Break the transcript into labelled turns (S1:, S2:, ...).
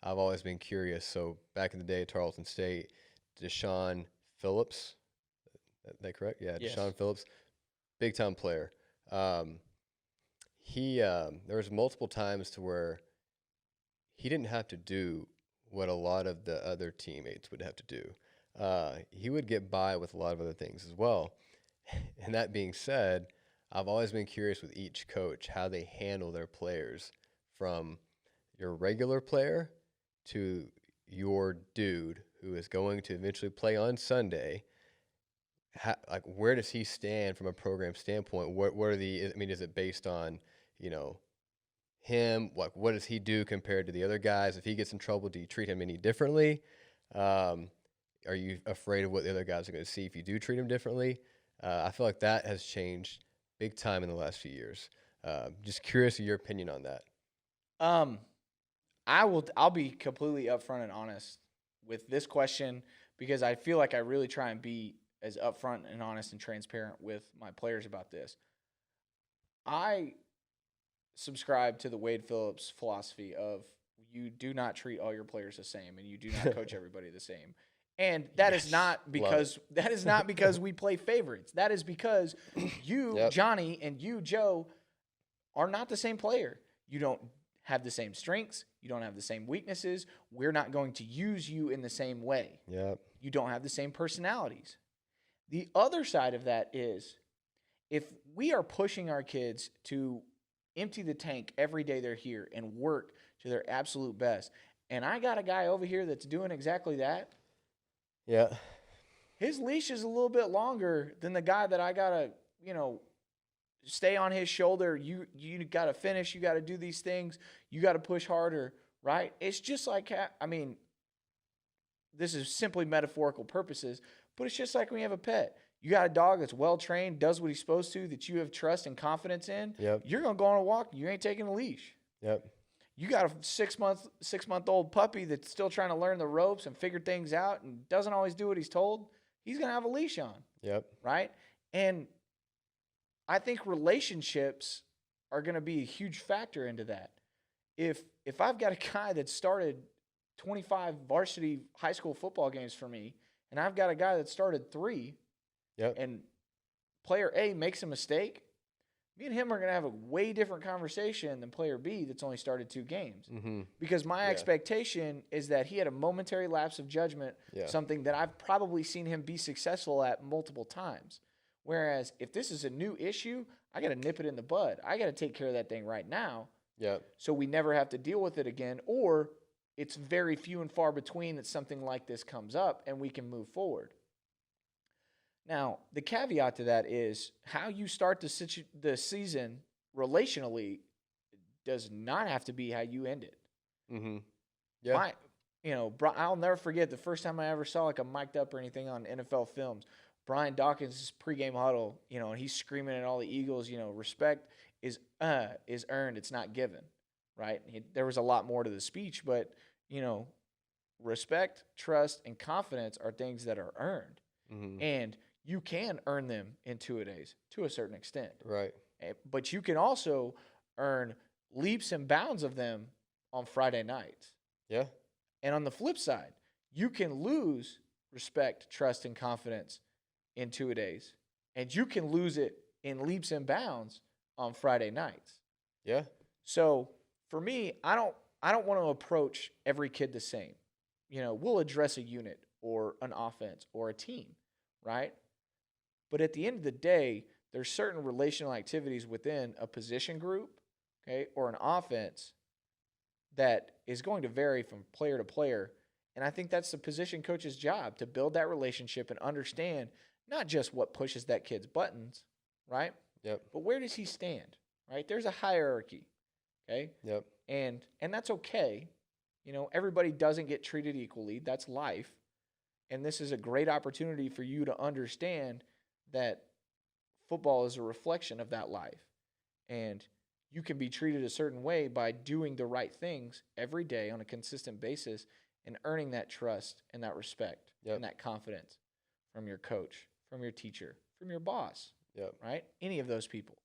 S1: I've always been curious. So back in the day at Tarleton State, Deshaun Phillips, that correct? Yeah,
S2: Yes.
S1: Deshaun Phillips, big time player. Um, there was multiple times to where he didn't have to do what a lot of the other teammates would have to do. He would get by with a lot of other things as well. And that being said, I've always been curious with each coach how they handle their players, from your regular player to your dude who is going to eventually play on Sunday. Like, where does he stand from a program standpoint? What are the? I mean, is it based on, you know, him? What does he do compared to the other guys? If he gets in trouble, do you treat him any differently? Um, are you afraid of what the other guys are going to see if you do treat him differently? I feel like that has changed big time in the last few years. Just curious of your opinion on that.
S2: Um, I'll be completely upfront and honest with this question because I feel like I really try and be as upfront and honest and transparent with my players about this. I subscribe to the Wade Phillips philosophy of you do not treat all your players the same and you do not coach everybody the same. And that is
S1: Yes,
S2: not
S1: love it.
S2: because we play favorites. That is because you,
S1: Yep.
S2: Johnny, and you, Joe, are not the same player. You don't have the same strengths. You don't have the same weaknesses. We're not going to use you in the same way.
S1: Yep.
S2: You don't have the same personalities. The other side of that is if we are pushing our kids to empty the tank every day they're here and work to their absolute best, and I got a guy over here that's doing exactly that,
S1: Yeah.
S2: his leash is a little bit longer than the guy that I got to, you know, stay on his shoulder. You got to finish. You got to do these things. You got to push harder, right? It's just like, I mean, this is simply metaphorical purposes, but it's just like when you have a pet. You got a dog that's well trained, does what he's supposed to, that you have trust and confidence in.
S1: Yep.
S2: You're gonna go on a walk. You ain't taking a leash.
S1: Yep.
S2: You got a 6 month old puppy that's still trying to learn the ropes and figure things out and doesn't always do what he's told. He's gonna have a leash on,
S1: Yep.
S2: right? And I think relationships are going to be a huge factor into that. If I've got a guy that started 25 varsity high school football games for me, and I've got a guy that started 3,
S1: Yep.
S2: and player A makes a mistake, me and him are going to have a way different conversation than player B that's only started 2 games.
S1: Mm-hmm.
S2: Because my
S1: Yeah.
S2: expectation is that he had a momentary lapse of judgment,
S1: Yeah.
S2: something that I've probably seen him be successful at multiple times. Whereas if this is a new issue, I got to nip it in the bud. I got to take care of that thing right now
S1: Yep.
S2: so we never have to deal with it again, or it's very few and far between that something like this comes up and we can move forward. Now, the caveat to that is how you start the season relationally does not have to be how you end it.
S1: Mm-hmm. Yeah.
S2: I'll never forget the first time I ever saw like a mic'd up or anything on NFL films. Brian Dawkins' pregame huddle, and he's screaming at all the Eagles, respect is earned, it's not given, right? There was a lot more to the speech, but respect, trust, and confidence are things that are earned,
S1: Mm-hmm.
S2: and you can earn them in 2-a-days to a certain extent,
S1: Right.
S2: but you can also earn leaps and bounds of them on Friday nights.
S1: Yeah.
S2: And on the flip side, you can lose respect, trust, and confidence in 2-a-days, and you can lose it in leaps and bounds on Friday nights.
S1: Yeah.
S2: So for me, I don't want to approach every kid the same. We'll address a unit or an offense or a team, right? But at the end of the day, there's certain relational activities within a position group, okay, or an offense that is going to vary from player to player. And I think that's the position coach's job, to build that relationship and understand not just what pushes that kid's buttons, right?
S1: Yep.
S2: But where does he stand, right? There's a hierarchy, okay?
S1: Yep.
S2: And that's okay. Everybody doesn't get treated equally. That's life. And this is a great opportunity for you to understand that football is a reflection of that life. And you can be treated a certain way by doing the right things every day on a consistent basis and earning that trust and that respect
S1: Yep.
S2: and that confidence from your coach, from your teacher, from your boss,
S1: Yep.
S2: right? Any of those people.